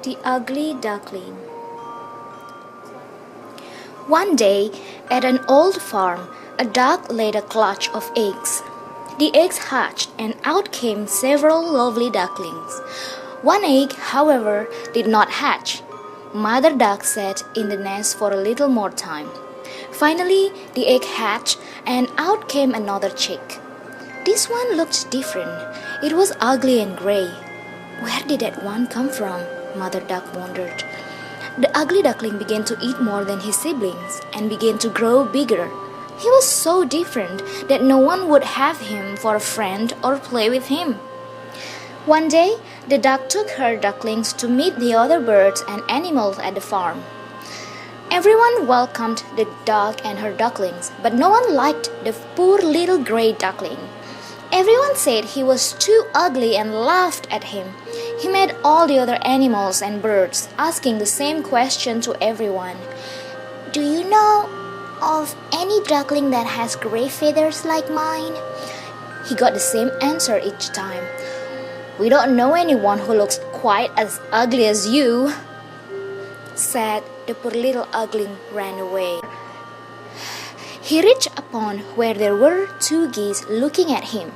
The Ugly Duckling. One day, at an old farm, a duck laid a clutch of eggs. The eggs hatched, and out came several lovely ducklings. One egg, however, did not hatch. Mother duck sat in the nest for a little more time. Finally, the egg hatched, and out came another chick. This one looked different. It was ugly and gray. Where did that one come from? Mother duck wondered. The ugly duckling began to eat more than his siblings and began to grow bigger. He was so different that no one would have him for a friend or play with him. One day, the duck took her ducklings to meet the other birds and animals at the farm. Everyone welcomed the duck and her ducklings, but no one liked the poor little gray duckling. Everyone said he was too ugly and laughed at him. He met all the other animals and birds, asking the same question to everyone. "Do you know of any duckling that has gray feathers like mine?" He got the same answer each time. "We don't know anyone who looks quite as ugly as you." Sad, the poor little duckling ran away. He reached a pond where there were two geese looking at him.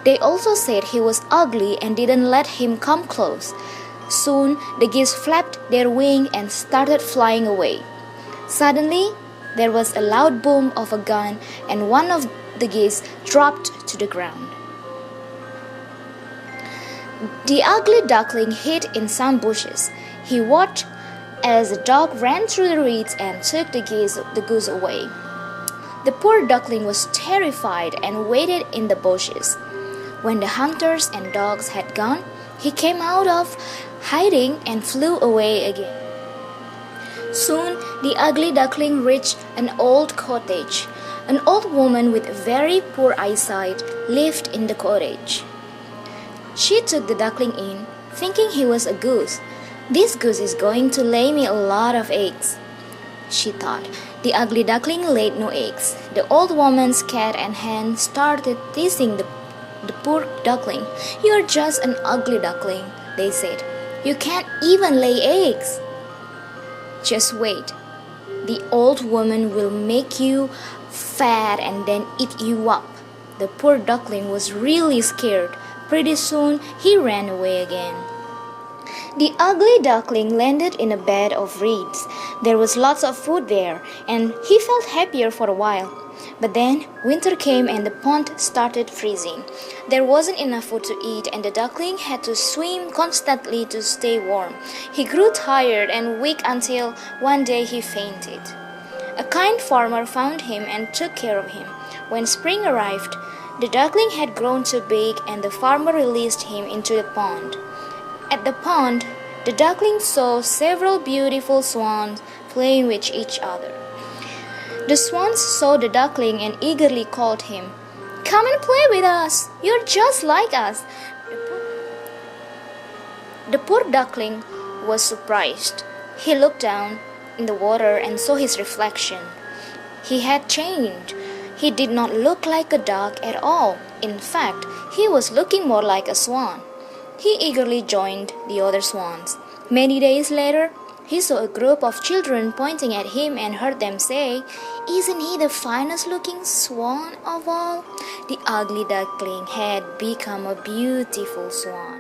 They also said he was ugly and didn't let him come close. Soon the geese flapped their wings and started flying away. Suddenly, there was a loud boom of a gun and one of the geese dropped to the ground. The ugly duckling hid in some bushes. He watched as the dog ran through the reeds and took the goose away. The poor duckling was terrified and waited in the bushes. When the hunters and dogs had gone, he came out of hiding and flew away again. Soon, the ugly duckling reached an old cottage. An old woman with very poor eyesight lived in the cottage. She took the duckling in, thinking he was a goose. "This goose is going to lay me a lot of eggs," she thought. The ugly duckling laid no eggs. The old woman's cat and hen started teasing the poor duckling. "You're just an ugly duckling," they said. "You can't even lay eggs." "Just wait. The old woman will make you fat and then eat you up." The poor duckling was really scared. Pretty soon, he ran away again. The ugly duckling landed in a bed of reeds. There was lots of food there, and he felt happier for a while. But then winter came and the pond started freezing. There wasn't enough food to eat, and the duckling had to swim constantly to stay warm. He grew tired and weak until one day he fainted. A kind farmer found him and took care of him. When spring arrived, the duckling had grown too big, and the farmer released him into the pond. At the pond, the duckling saw several beautiful swans playing with each other. The swans saw the duckling and eagerly called him, "Come and play with us! You're just like us!" The poor duckling was surprised. He looked down in the water and saw his reflection. He had changed. He did not look like a duck at all. In fact, he was looking more like a swan. He eagerly joined the other swans. Many days later, he saw a group of children pointing at him and heard them say, "Isn't he the finest looking swan of all?" The ugly duckling had become a beautiful swan.